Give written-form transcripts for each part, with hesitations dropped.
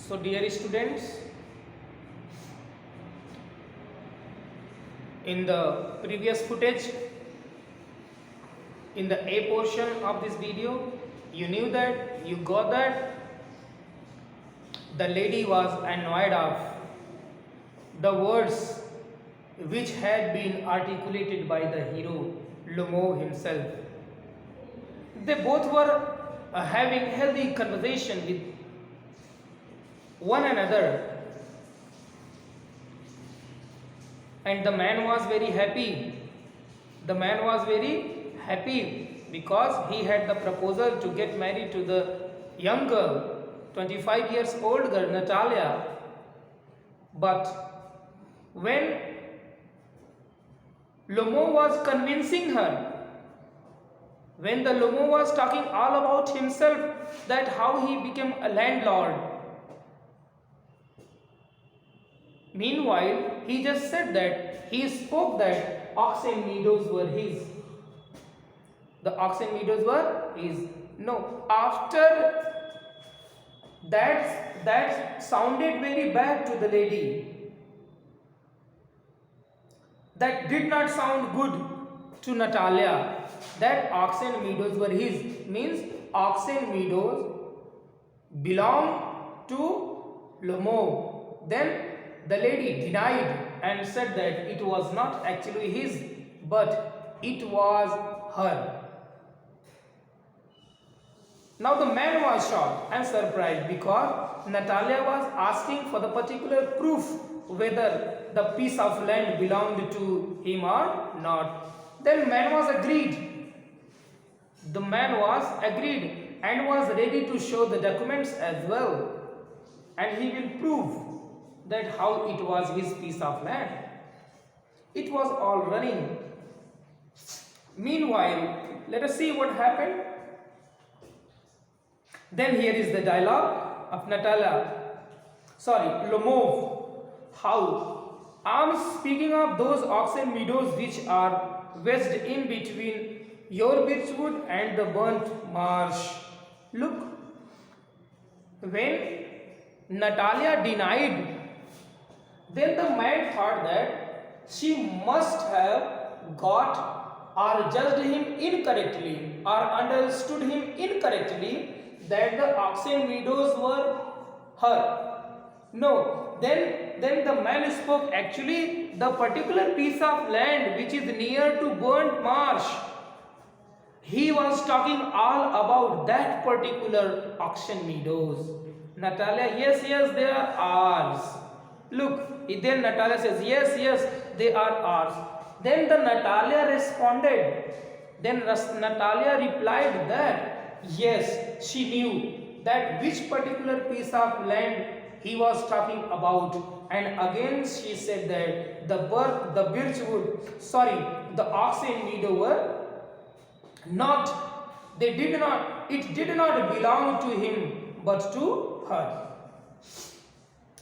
So dear students, in the previous footage, in the A portion of this video, you knew that, you got that the lady was annoyed of the words which had been articulated by the hero Lomo himself. They both were having healthy conversation with one another, and the man was very happy. The man was very happy because he had the proposal to get married to the young girl, 25 years old girl, Natalia. But when Lomo was convincing her, when the Lomo was talking all about himself, that how he became a landlord, meanwhile he just said that he spoke that oxen meadows were his. The oxen meadows were his. No, after that sounded very bad to the lady. That did not sound good to Natalia. That oxen meadows were his means oxen meadows belong to Lomo. Then the lady denied and said that it was not actually his, but it was her. Now the man was shocked and surprised because Natalia was asking for the particular proof whether the piece of land belonged to him or not. Then man was agreed. The man was agreed and was ready to show the documents as well, and he will prove that how it was his piece of land. It was all running. Meanwhile, let us see what happened. Then here is the dialogue of Lomo. How? I am speaking of those oxen meadows which are wedged in between your birchwood and the burnt marsh. Look, when Natalia denied, then the man thought that she must have got or judged him incorrectly or understood him incorrectly, that the oxen meadows were her. No, then the man spoke actually the particular piece of land which is near to burnt marsh. He was talking all about that particular oxen meadows. Natalia, yes, they are ours. Look, then Natalia says, yes, they are ours. Then the Natalia responded. Then Natalia replied that yes, she knew that which particular piece of land he was talking about. And again she said that the oxen meadow were not, it did not belong to him, but to her.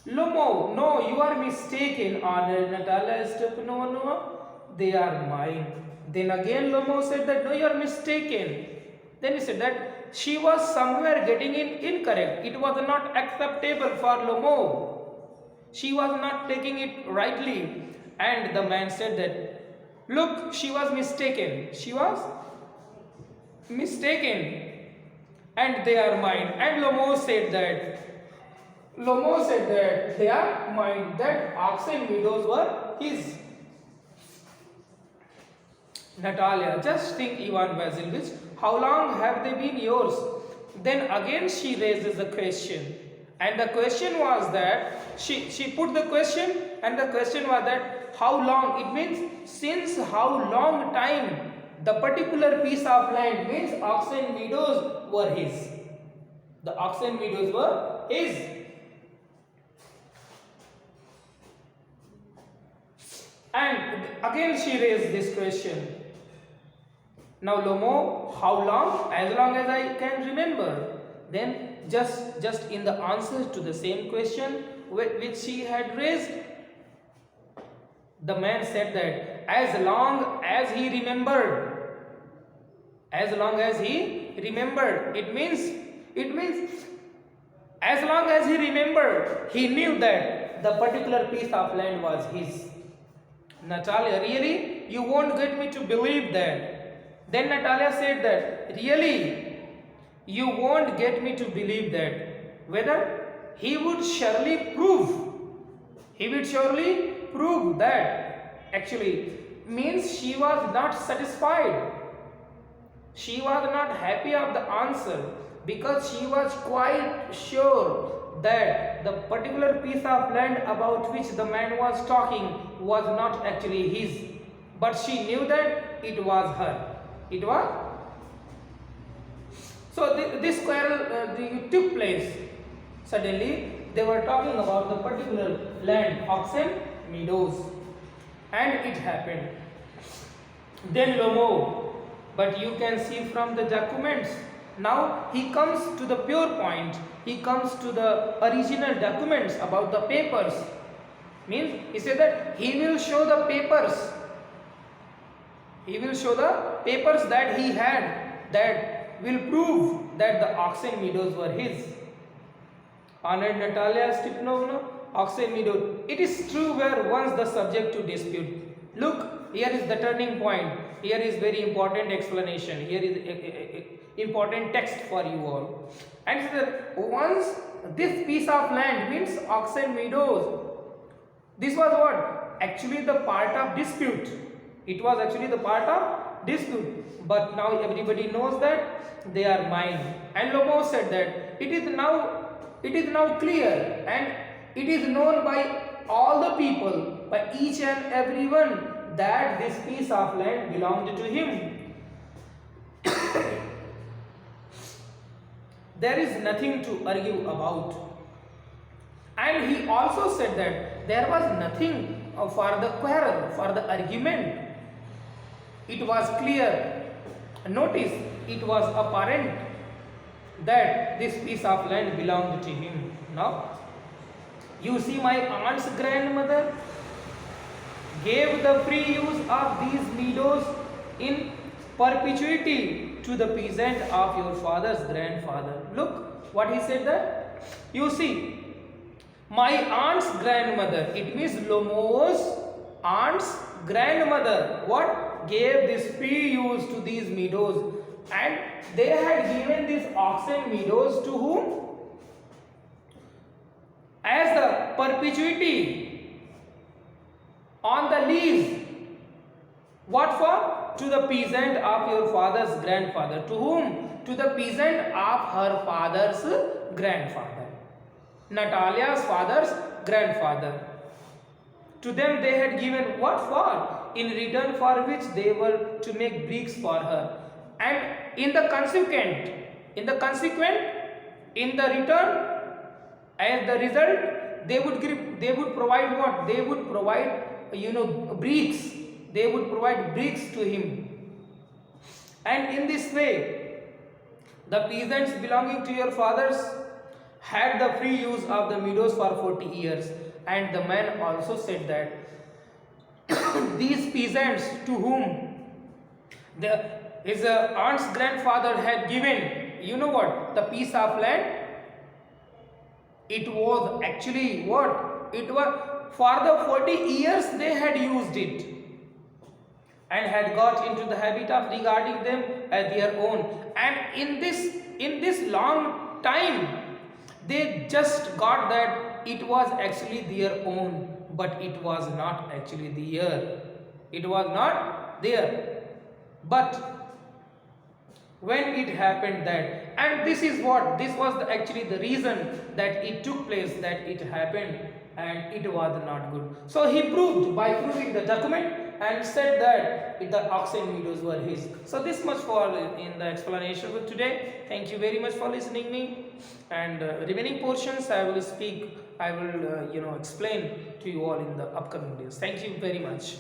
Lomo, no, you are mistaken. Natalia said, no, they are mine. Then again Lomo said that no, you are mistaken. Then he said that she was somewhere getting it incorrect. It was not acceptable for Lomo. She was not taking it rightly. And the man said that, look, she was mistaken. She was mistaken. And they are mine. And Lomo said that they are mine. That oxen meadows were his. Natalia, just think, Ivan Vasilevich, how long have they been yours? Then again she raises a question. And the question was that, she put the question, and the question was that how long? It means since how long time the particular piece of land, means oxen meadows were his. The oxen meadows were his. And again she raised this question. Now Lomo, how long? As long as I can remember. Then just in the answer to the same question which she had raised, the man said that as long as he remembered. As long as he remembered. It means As long as he remembered, he knew that the particular piece of land was his. Natalia, really? You won't get me to believe that. Then Natalia said that, really? You won't get me to believe that. Whether he would surely prove that actually means she was not satisfied. She was not happy of the answer because she was quite sure that the particular piece of land about which the man was talking was not actually his. But she knew that it was her. It was. So this quarrel took place. Suddenly they were talking about the particular land, Oxen Meadows, and it happened. Then Lomo, but you can see from the documents, now he comes to the pure point, he comes to the original documents about the papers. Means he said that he will show the papers, that he had that will prove that the Oxen Meadows were his. Honored Natalia Stipanovna, Oxen Meadows. It is true where once the subject to dispute. Look, here is the turning point. Here is very important explanation. Here is important text for you all. And once this piece of land means Oxen Meadows. This was what? Actually the part of dispute. It was actually the part of dispute. But now everybody knows that they are mine. And Lomo said that it is now clear and it is known by all the people, by each and everyone, that this piece of land belonged to him. There is nothing to argue about. And he also said that there was nothing for the quarrel, for the argument. It was clear. Notice, it was apparent that this piece of land belonged to him. Now, you see, my aunt's grandmother gave the free use of these meadows in perpetuity to the peasant of your father's grandfather. Look what he said there. You see, my aunt's grandmother, it means Lomo's aunt's grandmother, what? Gave this free use to these meadows, and they had given these Oxen Meadows to whom? As the perpetuity on the lease. What for? To the peasant of your father's grandfather. To whom? To the peasant of her father's grandfather. Natalia's father's grandfather. To them they had given what for? In return for which they were to make bricks for her. And in the return, as the result, they would provide what? They would provide, bricks. They would provide bricks to him. And in this way, the peasants belonging to your fathers had the free use of the meadows for 40 years. And the man also said that these peasants to whom his aunt's grandfather had given, you know what? The piece of land. It was actually what? It was for the 40 years they had used it and had got into the habit of regarding them as their own. And in this long time, they just got that it was actually their own, but it was not actually their. It was not there. But when it happened that, and this was actually the reason that it took place, that it happened, and it was not good. So he proved by proving the document and said that the Oxen Meadows were his. So this much for in the explanation for today. Thank you very much for listening me, and remaining portions I will explain to you all in the upcoming days. Thank you very much.